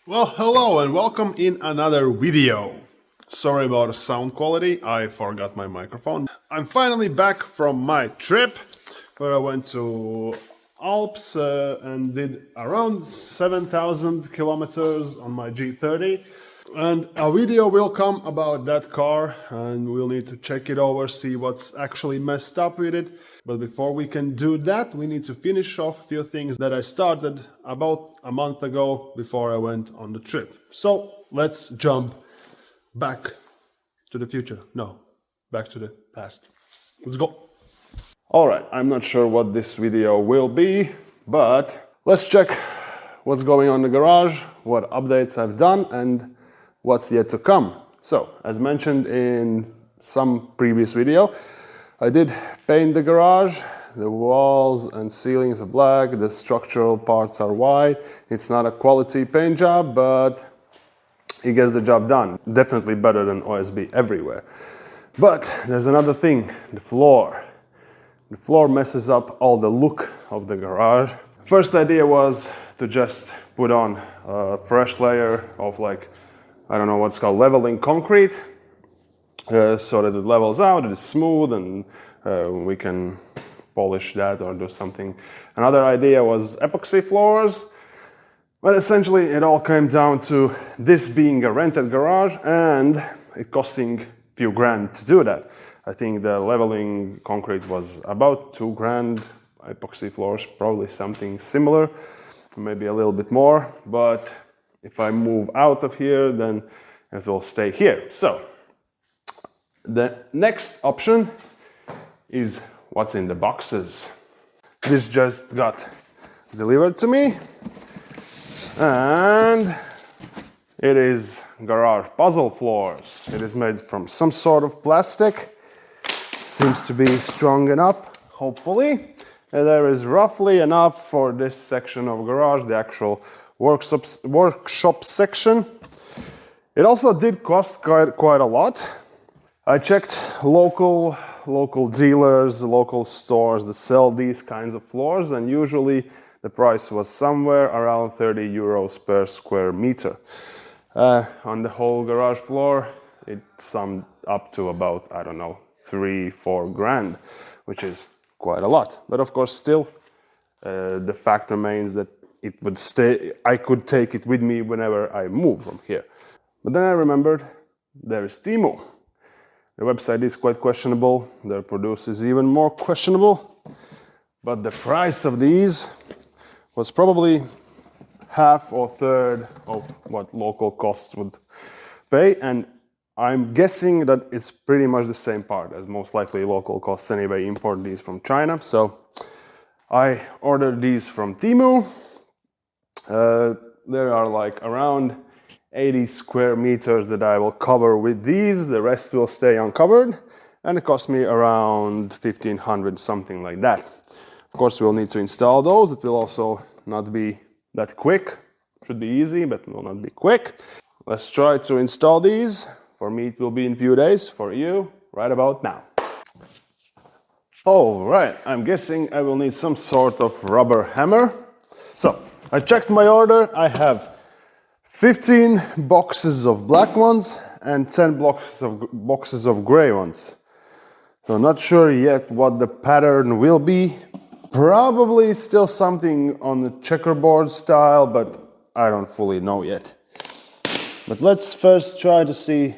Well, hello and welcome in another video. Sorry about the sound quality, I forgot my microphone. I'm finally back from my trip where I went to Alps and did around 7,000 kilometers on my G30. And a video will come about that car and we'll need to check it over, see what's actually messed up with it. But before we can do that, we need to finish off a few things that I started about a month ago before I went on the trip. So let's jump back to the future. No, back to the past. Let's go. All right, I'm not sure what this video will be, but let's check what's going on in the garage, what updates I've done, and what's yet to come. So, as mentioned in some previous video, I did paint the garage. The walls and ceilings are black, the structural parts are white. It's not a quality paint job, but it gets the job done. Definitely better than OSB everywhere. But there's another thing, the floor. The floor messes up all the look of the garage. First idea was to just put on a fresh layer of I don't know what's called leveling concrete, so that it levels out, it is smooth, and we can polish that or do something. Another idea was epoxy floors, but essentially it all came down to this being a rented garage and it costing a few grand to do that. I think the leveling concrete was about 2 grand, epoxy floors probably something similar, maybe a little bit more, but if I move out of here, then it will stay here. So the next option is what's in the boxes. This just got delivered to me, and it is garage puzzle floors. It is made from some sort of plastic. Seems to be strong enough, hopefully. And there is roughly enough for this section of garage, the actual workshop section. It also did cost quite a lot. I checked local dealers, local stores that sell these kinds of floors, and usually the price was somewhere around 30 euros per square meter. On the whole garage floor, it summed up to about, I don't know, 3-4 grand, which is quite a lot. But of course, still, the fact remains that it would stay. I could take it with me whenever I move from here. But then I remembered there is Temu. The website is quite questionable. Their produce is even more questionable. But the price of these was probably half or third of what local costs would pay, and I'm guessing that it's pretty much the same part, as most likely local costs anyway import these from China. So I ordered these from Temu. There are around 80 square meters that I will cover with these. The rest will stay uncovered, and it cost me around 1,500, something like that. Of course, we'll need to install those. It will also not be that quick. Should be easy, but will not be quick. Let's try to install these. For me, it will be in a few days. For you, right about now. All right, I'm guessing I will need some sort of rubber hammer. So, I checked my order. I have 15 boxes of black ones and 10 boxes of gray ones. So, not sure yet what the pattern will be. Probably still something on the checkerboard style, but I don't fully know yet. But let's first try to see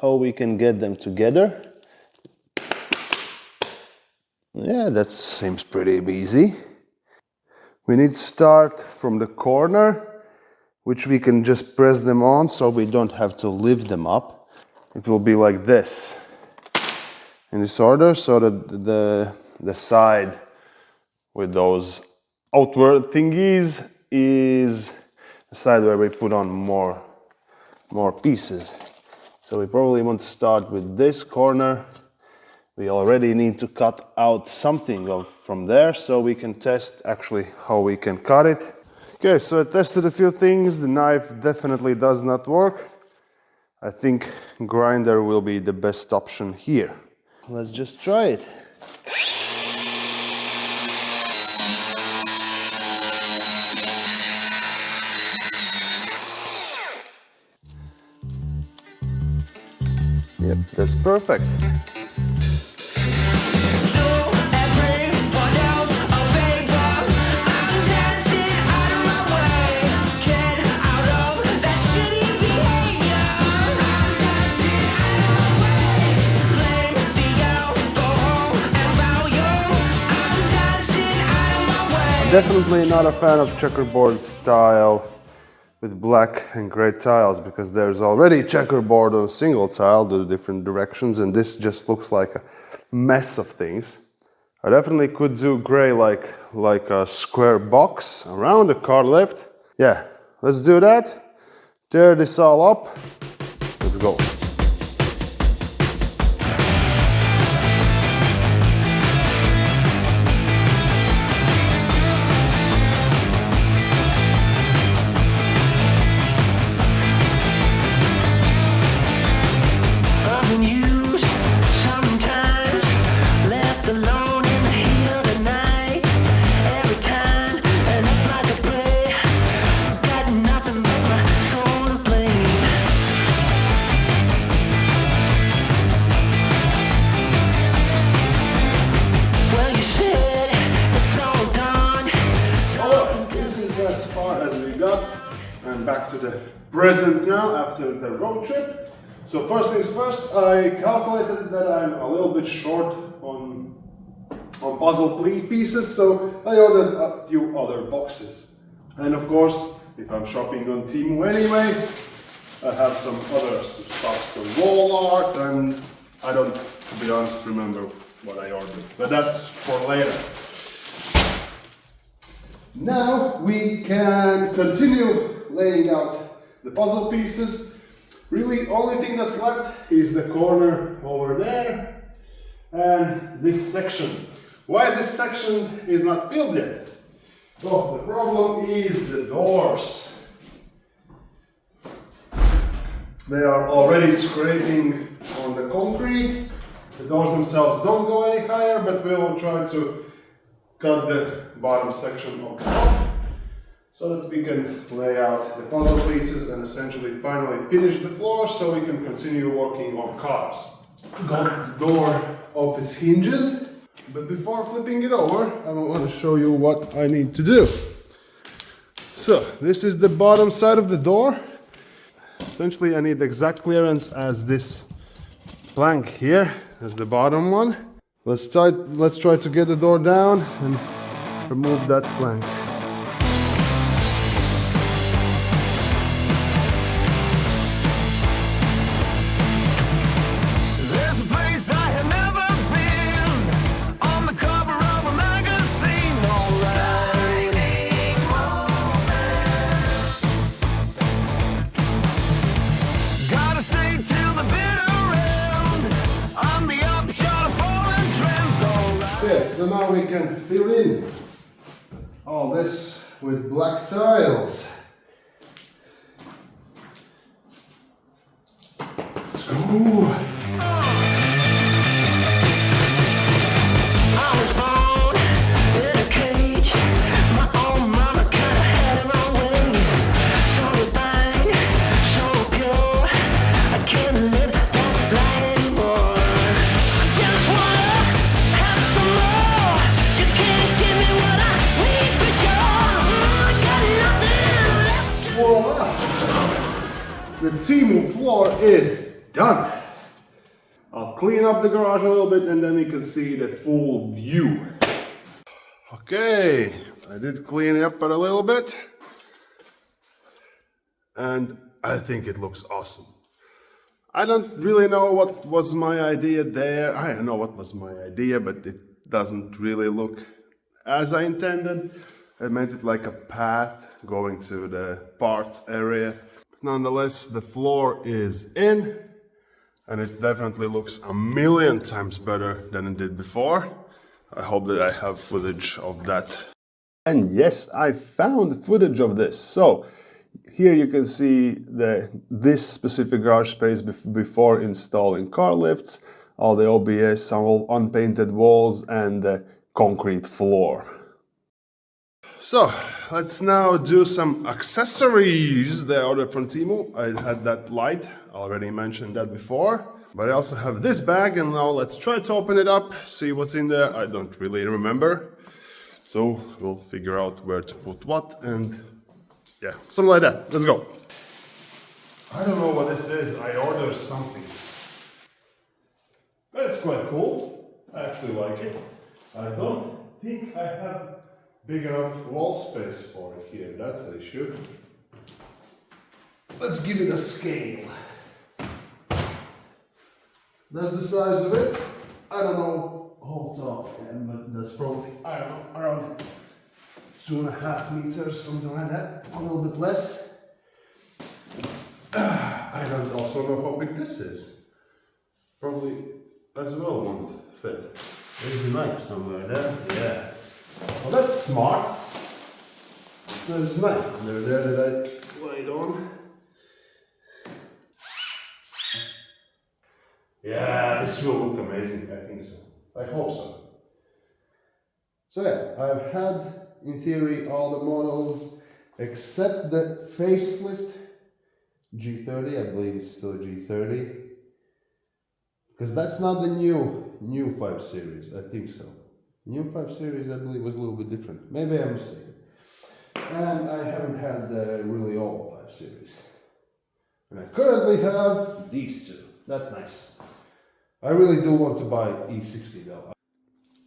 how we can get them together. Yeah, that seems pretty easy. We need to start from the corner, which we can just press them on so we don't have to lift them up. It will be like this in this order, so that the side with those outward thingies is the side where we put on more pieces. So we probably want to start with this corner. We already need to cut out something from there so we can test actually how we can cut it. Okay, so I tested a few things. The knife definitely does not work. I think grinder will be the best option here. Let's just try it. Yep, that's perfect. Definitely not a fan of checkerboard style with black and gray tiles, because there's already checkerboard on single tile, the different directions, and this just looks like a mess of things. I definitely could do gray like a square box around the car lift. Yeah, let's do that. Tear this all up. Let's go. And back to the present now after the road trip. So first things first, I calculated that I'm a little bit short on puzzle pieces, so I ordered a few other boxes. And of course, if I'm shopping on Temu anyway, I have some other stuff, some wall art, and I don't, to be honest, remember what I ordered, but that's for later. Now we can continue laying out the puzzle pieces. Really, only thing that's left is the corner over there and this section. Why this section is not filled yet? Well, the problem is the doors. They are already scraping on the concrete. The doors themselves don't go any higher, but we will try to cut the bottom section of the top so that we can lay out the puzzle pieces and essentially finally finish the floor so we can continue working on cars. Got the door off its hinges, but before flipping it over, I want to show you what I need to do. So this is the bottom side of the door. Essentially I need the exact clearance as this plank here, as the bottom one. Let's try to get the door down and remove that plank. There's a place I have never been, on the cover of a magazine, alright. Gotta stay till the bitter end, on the upshot of fallen trends, alright. Okay, so now we can fill in all this with black tiles. Let's go! I was born in a cage. My own mama kinda had her own ways. So divine, so pure. I can't live that life anymore. I just wanna have some more. You can't give me what I need for sure. I got nothing left. Voila! The Temu floor is done. I'll clean up the garage a little bit and then we can see the full view. Okay, I did clean it up a little bit and I think it looks awesome. I don't really know what was my idea there. I don't know what was my idea, but it doesn't really look as I intended. I meant it like a path going to the parts area. Nonetheless, the floor is in. And it definitely looks a million times better than it did before. I hope that I have footage of that. And yes, I found footage of this. So here you can see this specific garage space before installing car lifts, all the OBS, some unpainted walls, and the concrete floor. So let's now do some accessories. They ordered from Temu. I had that light, already mentioned that before. But I also have this bag, and now let's try to open it up, see what's in there. I don't really remember. So we'll figure out where to put what, and yeah, something like that. Let's go. I don't know what this is. I ordered something. But it's quite cool. I actually like it. I don't think I have big enough wall space for it here. That's an issue. Let's give it a scale. That's the size of it. I don't know how tall I am, but that's probably, I don't know, around 2.5 meters, something like that. A little bit less. I don't also know how big this is. Probably as well won't fit. There's a knife somewhere there. Yeah. Well, that's smart. There's a knife under there that I laid on. Yeah, this will look amazing, I think so. I hope so. So yeah, I've had, in theory, all the models except the facelift G30, I believe it's still G30. Because that's not the new 5 Series, I think so. New 5 Series, I believe, was a little bit different. Maybe I'm mistaken. And I haven't had the really old 5 Series. And I currently have these two. That's nice. I really do want to buy E60 though.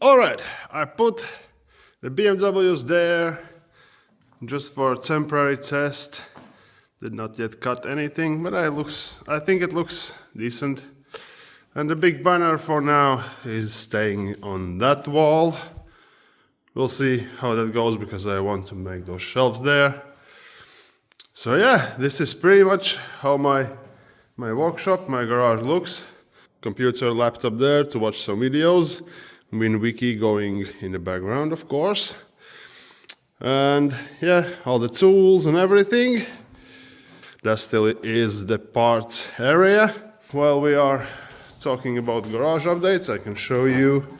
Alright, I put the BMWs there just for a temporary test. Did not yet cut anything, but I think it looks decent. And the big banner for now is staying on that wall. We'll see how that goes because I want to make those shelves there. So yeah, this is pretty much how my workshop, my garage looks. Computer, laptop there to watch some videos. WinWiki going in the background, of course. And yeah, all the tools and everything. That still is the parts area. While we are talking about garage updates, I can show you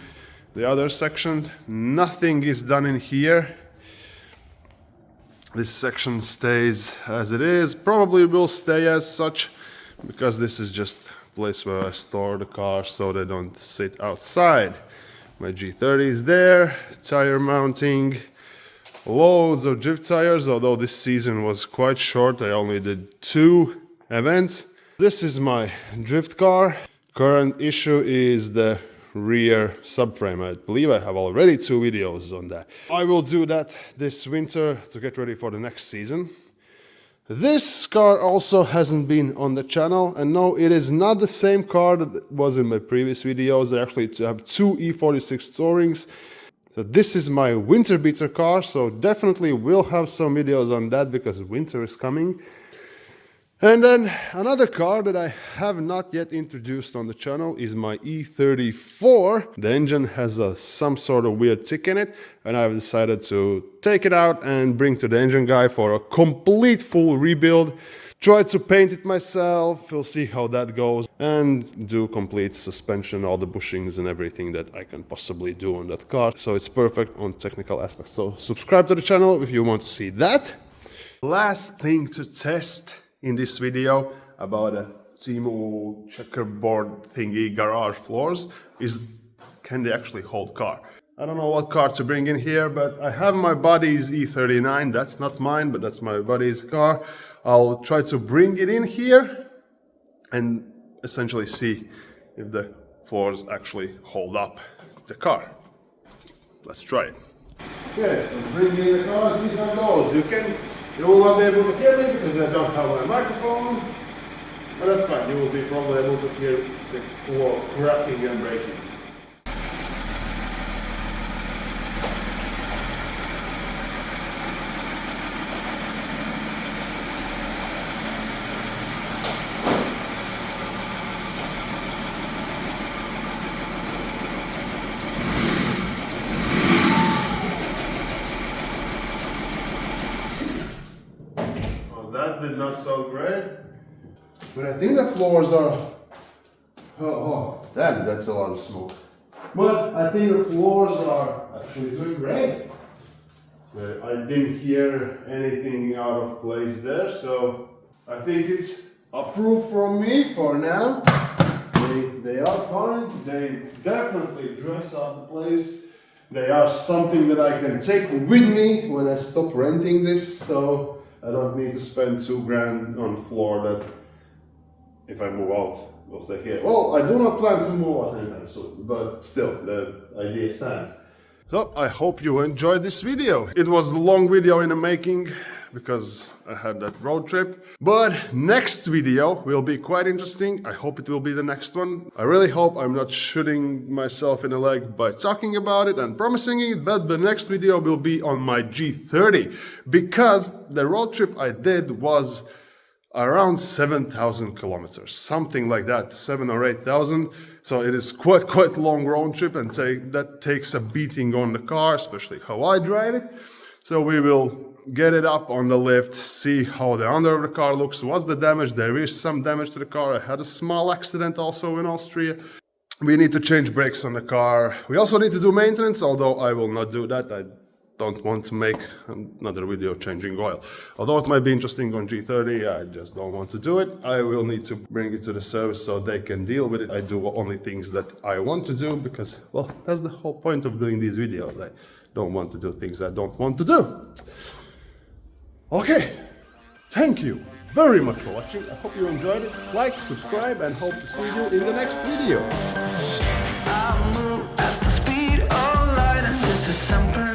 the other section. Nothing is done in here. This section stays as it is. Probably will stay as such because this is just place where I store the cars so they don't sit outside. My G30 is there, tire mounting, loads of drift tires, although this season was quite short, I only did 2 events. This is my drift car. Current issue is the rear subframe. I believe I have already 2 videos on that. I will do that this winter to get ready for the next season. This car also hasn't been on the channel, and no, it is not the same car that was in my previous videos. I actually have 2 E46 Tourings. So this is my winter beater car, so definitely will have some videos on that because winter is coming. And then another car that I have not yet introduced on the channel is my E34. The engine has some sort of weird tick in it, and I've decided to take it out and bring to the engine guy for a complete full rebuild. Try to paint it myself, we'll see how that goes, and do complete suspension, all the bushings and everything that I can possibly do on that car. So it's perfect on technical aspects. So subscribe to the channel if you want to see that. Last thing to test in this video about a Temu checkerboard thingy garage floors is, can they actually hold car? I don't know what car to bring in here, but I have my buddy's E39. That's not mine, but that's my buddy's car. I'll try to bring it in here and essentially see if the floors actually hold up the car. Let's try it. Okay, I'll bring in the car and see how it goes. You will not be able to hear me because I don't have my microphone, but that's fine. You will be probably able to hear the floor cracking and breaking. That did not sound great, but I think the floors are, damn, that's a lot of smoke. But I think the floors are actually doing great. I didn't hear anything out of place there, so I think it's approved from me for now. They are fine. They definitely dress up the place. They are something that I can take with me when I stop renting this, so I don't need to spend $2,000 on the floor that if I move out will stay here. Well, I do not plan to move out anytime soon, but still, the idea stands. So I hope you enjoyed this video. It was a long video in the making because I had that road trip. But next video will be quite interesting. I hope it will be the next one. I really hope I'm not shooting myself in the leg by talking about it and promising it, but the next video will be on my G30 because the road trip I did was around 7,000 kilometers, something like that, 7 or 8,000. So it is quite long road trip, and that takes a beating on the car, especially how I drive it. So we will get it up on the lift, see how the under of the car looks, what's the damage. There is some damage to the car. I had a small accident also in Austria. We need to change brakes on the car. We also need to do maintenance, although I will not do that. I don't want to make another video changing oil. Although it might be interesting on G30, I just don't want to do it. I will need to bring it to the service so they can deal with it. I do only things that I want to do because, well, that's the whole point of doing these videos. I don't want to do things I don't want to do. Okay, thank you very much for watching. I hope you enjoyed it. Like, subscribe, and hope to see you in the next video. I move at the speed of light, and this is something